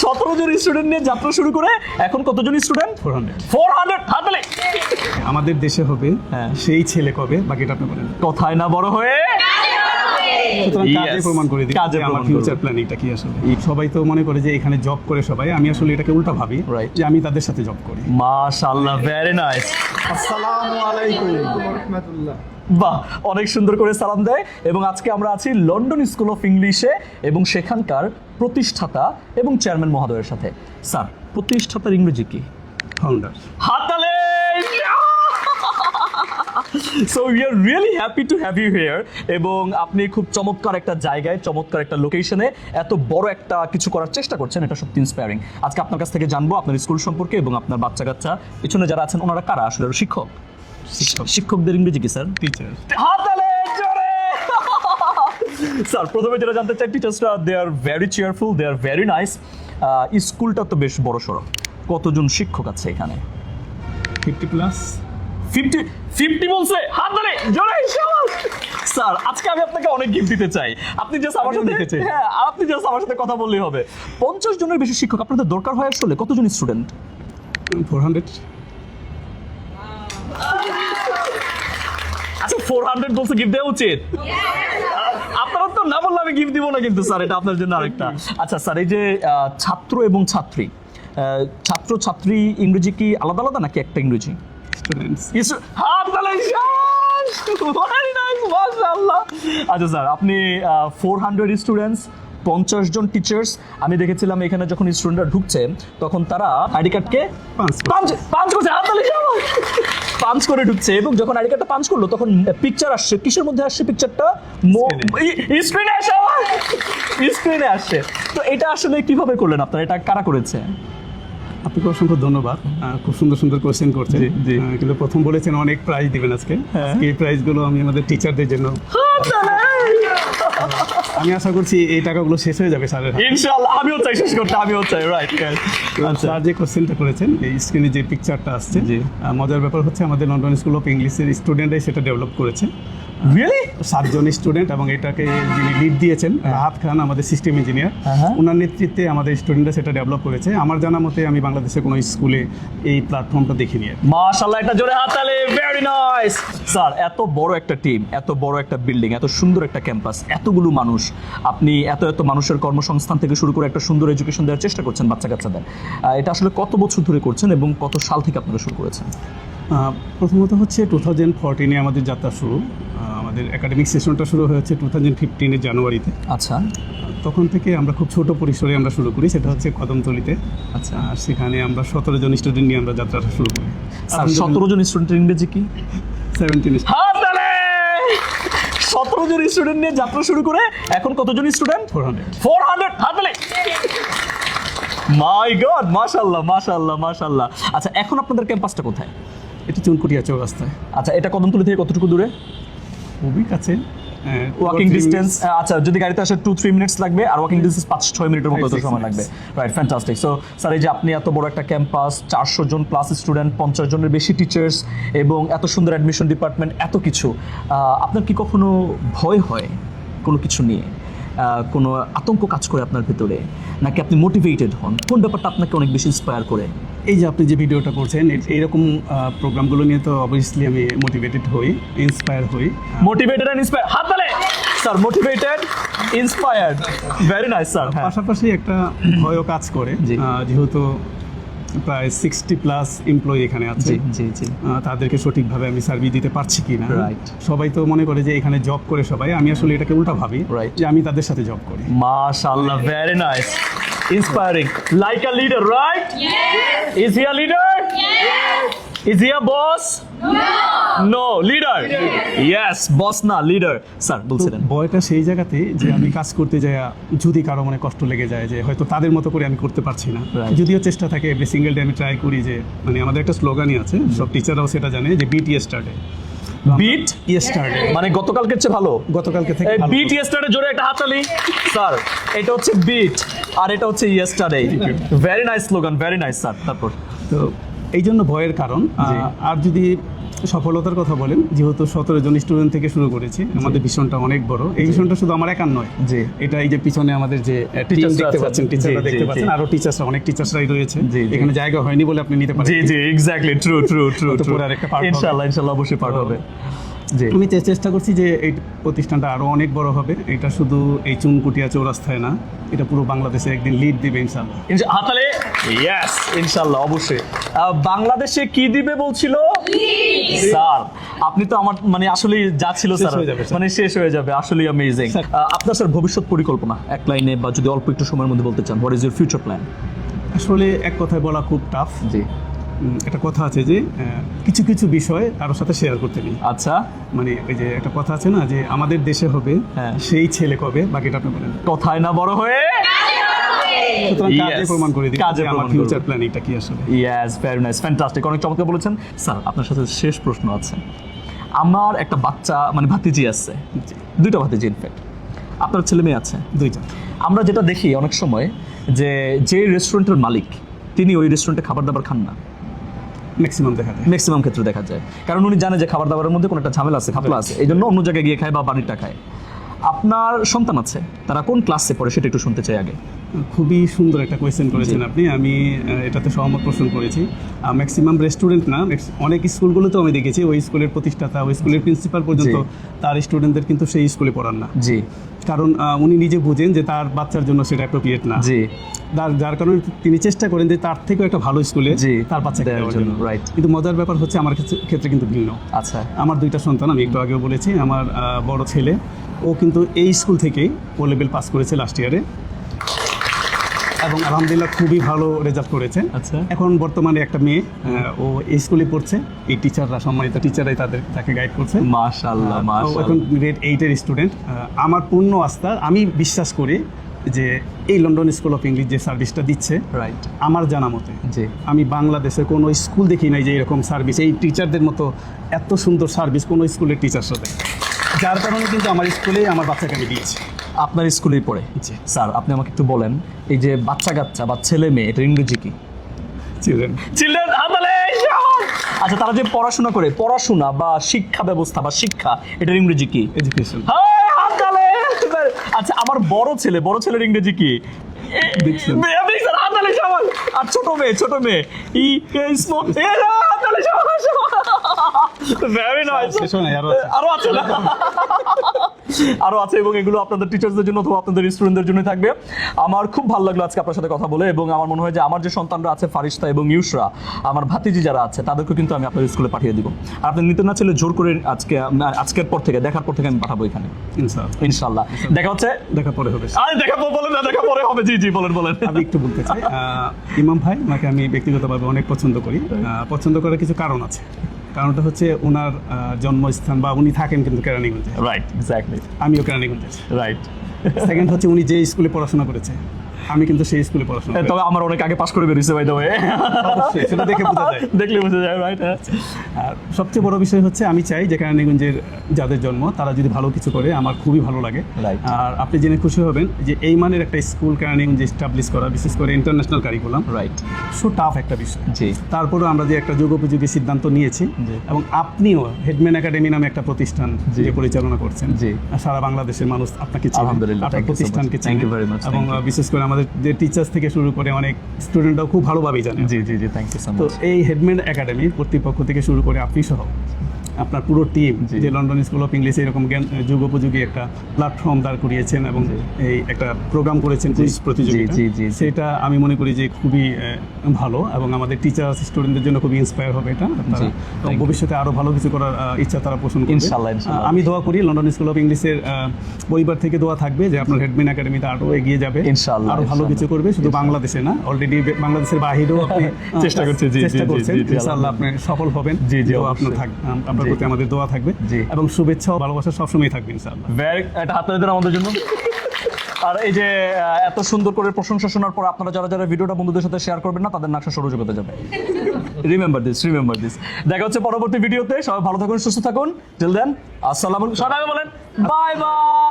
17 জন student নিয়ে যাত্রা শুরু করে এখন কতজন স্টুডেন্ট? 400 হাতলে। আমাদের দেশে হবে সেই ছেলে কবে, বাকিটা আপনি বলেন। কথায় না বড় হয়ে সুতরাং কাজে প্রমাণ করে দিই কাজে যে আমার প্রমাণ ফিউচার করবে। প্ল্যানিংটা কি আসলে। সবাই তো মনে করে যে এখানে জব করে সবাই, আমি আসলে এটাকে উল্টা ভাবি Right. যে আমি তাদের সাথে জব করি। মাশাআল্লাহ, ভেরি নাইস। আসসালামু আলাইকুম ওয়া রাহমাতুল্লাহ। বাহ, অনেক সুন্দর করে সালাম দেয়। এবং আজকে আমরা আছি লন্ডন স্কুল অফ ইংলিশে এবং সেখানকার প্রতিষ্ঠাতা এবং চেয়ারম্যান মহোদয়ের সাথে। স্যার, প্রতিষ্ঠাতার ইংরেজি কি? ফাউন্ডার। হাততালি। So we are really happy to have you here এবং আপনি খুব চমৎকার একটা জায়গায়, চমৎকার একটা লোকেশনে এত বড় একটা কিছু করার চেষ্টা করছেন, এটা সত্যি ইন্সপায়ারিং। আজকে আপনার কাছ থেকে জানবো আপনার স্কুল সম্পর্কে এবং আপনার বাচ্চা কাচ্চা পিছনে যারা আছেন ওনারা কারা আসলে? শিক্ষক। শিক্ষকদের ইংরেজি কি স্যার? টিচার। হাততালি জোরে। স্যার, প্রথমে যেটা জানতে চাই, টিচার্সরা they are very cheerful, they are very nice. স্কুলটা তো বেশ বড় সড়ো, কতজন শিক্ষক আছে এখানে? 50+। 50 বলছে? হাত ধরে জোরে শাবাশ। স্যার, আজকে আমি আপনাকে অনেক গিফট দিতে চাই। আপনি জাস্ট আমার সাথে আপনি জাস্ট আমার সাথে কথা বললেই হবে। 50 জনের বেশি শিক্ষক আপনাদের দরকার হয় আসলে? কতজন স্টুডেন্ট? 400। আচ্ছা, 400 বলছে, গিফট দেওয়া উচিত। আপনারা তো না বললে আমি গিফট দিব না কিন্তু স্যার, এটা আপনার জন্য আরেকটা। আচ্ছা স্যার, এই যে ছাত্র এবং ছাত্রী, ছাত্র ছাত্রী ইংরেজি কি আলাদা আলাদা নাকি একটা ইংরেজি? স্টুডেন্টস। আচ্ছা স্যার, আপনি 400 স্টুডেন্টস, 50 জন টিচার্স। আমি দেখেছিলাম এখানে যখন স্টুডেন্টরা ঢুকছে তখন তারা আইডি কার্ডকে পাঞ্চ করছে, পাঞ্চ করে ঢুকছে এবং যখন আইডি কার্ডটা পাঞ্চ করলো তখন পিকচার আসছে। কিসের মধ্যে আসছে পিকচারটা? স্ক্রিনে আসে, স্ক্রিনে আসছে। তো এটা আসলে কিভাবে করলেন আপনারা? এটা কারা করেছে? আপনাকে অসংখ্য ধন্যবাদ। খুব সুন্দর সুন্দর কোশ্চেন করছেন। কিন্তু প্রথম বলেছেন অনেক প্রাইজ দিবেন আজকে। এই প্রাইজগুলো আমি আমাদের টিচারদের জন্য। আমি আশা করছি এই টাকাগুলো শেষ হয়ে যাবে স্যারের হাতে। ইনশাআল্লাহ, আমিও চাই শেষ করতে, আমিও চাই। রাইট। স্যার যে কোশ্চেনটা করেছেন, এই স্ক্রিনে যে পিকচারটা আসছে, মজার ব্যাপার হচ্ছে আমাদের লন্ডন স্কুল অফ ইংলিশের স্টুডেন্টরাই সেটা ডেভেলপ করেছে। রিয়েলি? 7 জন স্টুডেন্ট, এবং এটাকে যিনি লিড দিয়েছেন রাহাত খান, আমাদের সিস্টেম ইঞ্জিনিয়ার, ওনার নেতৃত্বে আমাদের স্টুডেন্টরা সেটা ডেভেলপ করেছে। আমার জানা মতে আমি বাংলাদেশে কোনো স্কুলে এই প্ল্যাটফর্মটা দেখিনি। মাশাআল্লাহ, এটা জোরে হাততালি। Very nice. স্যার, এত বড় একটা টিম, এত বড় একটা বিল্ডিং, এত সুন্দর একটা ক্যাম্পাস, এতগুলো মানুষ, আপনি এত এত মানুষের কর্মসংস্থান থেকে শুরু করে একটা সুন্দর এডুকেশন দেওয়ার চেষ্টা করছেন বাচ্চা কাচ্চাদের। এটা আসলে কত বছর ধরে করছেন এবং কত সাল থেকে আপনারা শুরু করেছেন? প্রথমত হচ্ছে 2014-এ আমাদের যাত্রা শুরু। আমাদের একাডেমিক সেশনটা শুরু হয়েছে 2015-এর জানুয়ারিতে। আচ্ছা। তখন থেকে আমরা খুব ছোট পরিসরে আমরা শুরু করি, সেটা হচ্ছে কদমতলীতে। আচ্ছা। সেখানে আমরা 17 জন স্টুডেন্ট নিয়ে আমরা যাত্রাটা শুরু করি। 17 জন স্টুডেন্টের ইংরেজি কি? 17। 17 জন স্টুডেন্ট নিয়ে যাত্রা শুরু করে এখন কতজন স্টুডেন্ট? 400 হাততালি। মাই গড, মাশাআল্লাহ মাশাআল্লাহ মাশাআল্লাহ। আচ্ছা, এখন আপনাদের ক্যাম্পাসটা কোথায়? এটি চুনকুটিয়া চৌরাস্তায়। আচ্ছা, এটা কদমতলী থেকে কতটুকু দূরে? খুবই কাছে, ওয়াকিং ডিস্টেন্স। আচ্ছা, যদি গাড়িতে আসে 2-3 মিনিটস লাগবে, আর ওয়াকিং ডিস্টেন্স 5-6 মিনিটের মতো সময় লাগবে। Right, fantastic. সো স্যার, এই যে আপনি এত বড় একটা ক্যাম্পাস, 400 জন প্লাস স্টুডেন্ট, 50 জনের বেশি টিচার্স এবং এত সুন্দর অ্যাডমিশন ডিপার্টমেন্ট, এত কিছু, আপনার কি কখনো ভয় হয় কোনো কিছু নিয়ে? কোনো আতঙ্ক কাজ করে আপনার ভেতরে, নাকি আপনি মোটিভেটেড হন? কোন ব্যাপারটা আপনাকে অনেক বেশি ইন্সপায়ার করে? এই যে আপনি যে ভিডিওটা করছেন, এইরকম প্রোগ্রামগুলো নিয়ে তো অবভিয়াসলি আমি মোটিভেটেড হই, ইন্সপায়ার হই। মোটিভেটেড এন্ড ইন্সপায়ার, হাততালি। Sir, motivated, inspired, very nice sir. পাশাপাশি একটা ভয়ও কাজ করে, যেহেতু প্রায় 60+ এমপ্লয়ি এখানে আছে। তাদেরকে সঠিকভাবে আমি সার্ভিস দিতে পারছি কিনা। সবাই তো মনে করে যে এখানে জব করে সবাই, আমি আসলে এটাকে উল্টা ভাবি যে আমি তাদের সাথে জব করি। মাশাআল্লাহ, very nice, inspiring, like a leader, right? Is he a leader? Is he a boss? No, leader. Yes, boss না, লিডার। স্যার বলছিলেন ভয়টা সেই জায়গাতে যে আমি কাজ করতে যাই, যদি কারো মনে কষ্ট লেগে যায় যে হয়তো তাদের মতো করে আমি করতে পারছি না, যদিও চেষ্টা থাকে এভরি সিঙ্গেল ডে আমি ট্রাই করি যে, মানে আমাদের একটা স্লোগানই আছে, সব টিচাররাও সেটা জানে, যে বিট ইয়েস্টারডে। বিট ইয়েস্টারডে মানে গতকালকের চেয়ে ভালো। গতকালকে থেকে বিট ইয়েস্টারডে, জোরে একটা হাততালি। স্যার, এটা হচ্ছে বিট আর এটা হচ্ছে yesterday. Very nice slogan, very nice sir. তারপর তো এই জন্য ভয়ের কারণ। আর যদি সফলতার কথা বলেন, যেহেতু 17 জন স্টুডেন্ট থেকে শুরু করেছি, আমাদের ভিশনটা অনেক বড়। এই ভিশনটা শুধু আমার একার নয়, জি এটা এই যে পিছনে আমাদের যে টিচার দেখতে পাচ্ছেন, টিচাররা দেখতে পাচ্ছেন, আরো টিচাররা, অনেক টিচাররাই রয়েছে। এখানে জায়গা হয়নি বলে আপনি নিতে পারেন। জি জি এক্স্যাক্টলি, ট্রু ট্রু ট্রু তো পুরো আরেকটা part হবে। ইনশাআল্লাহ অবশ্যই পার্ট হবে। জি আমি চেষ্টা করছি যে এই প্রতিষ্ঠানটা আরো অনেক বড় হবে। এটা শুধু এই চুনকুটিয়া চৌরাস্তায় না, এটা পুরো বাংলাদেশে একদিন লিড দিবে ইনশাআল্লাহ। হাতালে ইয়েস ইনশাআল্লাহ অবশ্যই। বাংলাদেশে কি দিবে বলছিল স্যার? আপনি তো আমার মানে আসলে যা ছিল স্যার হয়ে যাবে, স্যার। মানে শেষ হয়ে যাবে, আসলে অ্যামেজিং। আপনার স্যার ভবিষ্যৎ পরিকল্পনা এক লাইনে বা যদি অল্প একটু সময়ের মধ্যে বলতে চান, what is your future plan? আসলে এক কথায় বলা খুব টাফ। জি একটা কথা আছে যে কিছু কিছু বিষয় কারোর সাথে শেয়ার করতে নেই। আচ্ছা, মানে ওই যে একটা কথা আছে না, যে আমাদের দেশে হবে হ্যাঁ। সেই ছেলে কবে, বাকিটা আপনি বলেন। কথায় না বড় হয়ে সুতরাং কাজে Yes, প্রমাণ করে দিই কাজে যে আমার প্রমাণ ফিউচার করবে। প্ল্যান এটা কি আসলে। ইয়েস, ভেরি নাইস, ফ্যান্টাস্টিক, অনেক চমৎকার বলেছেন স্যার। আপনার সাথে শেষ প্রশ্ন আছে। আমার একটা বাচ্চা মানে ভাতিজি আছে, দুইটা ভাতিজি ইনফ্যাক্ট। আপনার ছেলে মেয়ে আছে? দুইটা। আমরা যেটা দেখি অনেক সময় যে রেস্টুরেন্টের মালিক তিনি ওই রেস্টুরেন্টে খাবার দাবার খান না, ম্যাক্সিমাম দেখা যায়। ম্যাক্সিমাম ক্ষেত্রে দেখা যায়, কারণ উনি জানে যে খাবার দাবারের মধ্যে কোনো একটা ঝামেলা আছে, খাপলা আছে, এই জন্য অন্য জায়গায় গিয়ে খায় বা বাড়িটা খায়। আপনার সন্তান আছে, তারা কোন ক্লাসে পড়ে সেটা একটু শুনতে চাই আগে। খুবই সুন্দর একটা কোয়েশ্চেন করেছেন আপনি। আমি এটাতে সহমত পোষণ করেছি। ম্যাক্সিমাম রেস্টুরেন্ট না, অনেক স্কুলগুলোতে আমি দেখেছি ওই স্কুলের প্রতিষ্ঠাতা, ওই স্কুলের প্রিন্সিপাল পর্যন্ত তার স্টুডেন্টদের কিন্তু সেই স্কুলে পড়ান না। জি, কারণ উনি নিজে বুঝেন যে তার বাচ্চার জন্য সেটা অ্যাপ্রোপ্রিয়েট না। জি, যার কারণে তিনি চেষ্টা করেন যে তার থেকেও একটা ভালো স্কুলে জি, তার বাচ্চাকে দেওয়ার দেওয়ার জন্য, জন্য। right. কিন্তু মজার ব্যাপার হচ্ছে আমার ক্ষেত্রে কিন্তু ভিন্ন। আচ্ছা, আমার দুইটা সন্তান, আমি একটু আগেও বলেছি। আমার বড় ছেলে, ও কিন্তু এই স্কুল থেকেই ও লেভেল পাস করেছে লাস্ট ইয়ারে, এবং আলহামদুলিল্লাহ খুবই ভালো রেজাল্ট করেছে। আচ্ছা। এখন বর্তমানে একটা মেয়ে, ও এই স্কুলে পড়ছে। এই টিচাররা, সম্মানিত টিচাররাই তাকে গাইড করছে। মাশাআল্লাহ ও এখন মাশাআল্লাহ। গ্রেড 8-এর স্টুডেন্ট। আমার পূর্ণ আস্থা, আমি বিশ্বাস করি যে এই লন্ডন স্কুল অফ ইংলিশ যে সার্ভিসটা দিচ্ছে, রাইট, আমার জানা মতে জি, আমি বাংলাদেশের কোনো স্কুল দেখি নাই যে এরকম সার্ভিস, এই টিচারদের মতো এত সুন্দর সার্ভিস কোনো স্কুলের টিচার সাথে। যার কারণে কিন্তু আমার স্কুলে আমার বাচ্চাকে আমি দিয়েছি। আপনার স্কুলেই পড়ে? জি। স্যার আপনি আমাকে একটু বলেন, এই যে বাচ্চা কাচ্চা বা ছেলে মেয়ে, এটা ইংরেজি কি? চিলড্রেন। চিলড্রেন। আচ্ছা, তারা যে পড়াশোনা বা শিক্ষা ব্যবস্থা বা শিক্ষা, এটার ইংরেজি কি? এডুকেশন। আচ্ছা, আমার বড় ছেলের ইংরেজি কি? আর ছোট মেয়ে আরো আছে, এবং এগুলো আপনাদের টিচারদের জন্য অথবা আপনাদের স্টুডেন্টদের জন্য থাকবে। আমার খুব ভালো লাগলো আজকে আপনার সাথে কথা বলে, এবং আমার মনে হয় যে আমার যে সন্তানরা আছে, ফারিস্তা এবং ইউসরা, আমার ভাতিজি যারা আছে, তাদেরকে কিন্তু আমি আপনার স্কুলে পাঠিয়ে দিব। আর আপনি নিতে না ছেলে জোর করে আজকের পর থেকে, দেখার পর থেকে আমি পাঠাবো এখানে ইনশাআল্লাহ। দেখা হচ্ছে, দেখা পরে হবে। আরে দেখা বলেন না, দেখা পরে হবে। জি জি, বলেন। আমি একটু বলতে চাই, ইমাম ভাই ওনাকে আমি ব্যক্তিগতভাবে অনেক পছন্দ করি। পছন্দ করার কিছু কারণ আছে। কারণটা হচ্ছে ওনার জন্মস্থান, বা উনি থাকেন কিন্তু কেরানীগঞ্জে। রাইট, এক্স্যাক্টলি, আমিও কেরানীগঞ্জে। রাইট। সেকেন্ড হচ্ছে উনি যে স্কুলে পড়াশোনা করেছে, আমি কিন্তু সেই স্কুলে পড়াশোনা করেছি। তবে আমার অনেক আগে পাস করে বেরিয়েছে, বাই দ্য ওয়ে। অবশ্যই, সেটা দেখে বোঝা যায়, দেখলে বোঝা যায়, রাইট। আর সবচেয়ে বড় বিষয় হচ্ছে আমি চাই যে কেরানীগঞ্জের যাদের জন্ম, তারা যদি ভালো কিছু করে, আমার খুবই ভালো লাগে। Right. আর আপনি জেনে খুশি হবেন যে এই মানের একটা স্কুল কেরানীগঞ্জে এস্টাবলিশ করা, বিশেষ করে international curriculum, right, so tough একটা বিষয়। জি। তারপরেও আমরা যে একটা যুগোপযোগী সিদ্ধান্ত নিয়েছি, জি। এবং আপনিও হেডম্যান একাডেমি নামে একটা প্রতিষ্ঠান জি। যে পরিচালনা করছেন, জি। সারা বাংলাদেশের মানুষ আপনাকে চেনে, আলহামদুলিল্লাহ, আপনার thank you so much. প্রতিষ্ঠানকে Thank চেনে, you very much, এবং thank you. বিশেষ করে আমাদের যে টিচার্স থেকে শুরু করে অনেক স্টুডেন্টরাও খুব ভালোভাবেই জানে। জি, থ্যাংক ইউ সো তো মাচ। এই হেডম্যান একাডেমি কর্তৃপক্ষ থেকে শুরু করে আপনি সহ আপনার পুরো টিম, জি। যে লন্ডন স্কুল অফ ইংলিশ এরকম যুগোপযোগী একটা প্ল্যাটফর্ম দাঁড় করিয়েছেন, এবং এই একটা প্রোগ্রাম করেছেন, কুইজ প্রতিযোগিতা, জি। সেটা আমি মনে করি যে খুবই ভালো, এবং আমাদের টিচার স্টুডেন্টদের জন্য খুবই ইন্সপায়ার হবে এটা। জি, এবং ভবিষ্যতে আরো ভালো কিছু করার ইচ্ছা তারা পোষণ করবে ইনশাআল্লাহ। আমি দোয়া করি লন্ডন স্কুল অফ ইংলিশের পরিবার থেকে দোয়া থাকবে যে আপনার হেডম্যান একাডেমিতে আরো এগিয়ে যাবে, ইনশাআল্লাহ, আরো ভালো কিছু করবে, শুধু বাংলাদেশে না, অলরেডি বাংলাদেশের বাহিরেও আপনি চেষ্টা করছেন, জি, চেষ্টা জি, করছেন। জি, জি, ইনশাআল্লাহ আপনি সফল হবেন। জি, দোয়া আপনার অবশ্যই। আপনার জি। প্রতি আমাদের দোয়া থাকবে, জি। এবং শুভেচ্ছা ও ভালোবাসা সবসময় থাকবে ইনশাআল্লাহ। একটা হাত তালি দেন আমাদের জন্য। আর এই যে এত সুন্দর করে প্রশংসা শোনার পর আপনারা যারা ভিডিওটা বন্ধুদের সাথে শেয়ার করবেন না, তাদের নাকশা সরু হতে যাবে। Remember this. দেখা হচ্ছে পরবর্তী ভিডিওতে। সবাই ভালো থাকুন, সুস্থ থাকুন। টিল দেন, আসসালামু আলাইকুম। সবাই বলেন বাই বাই।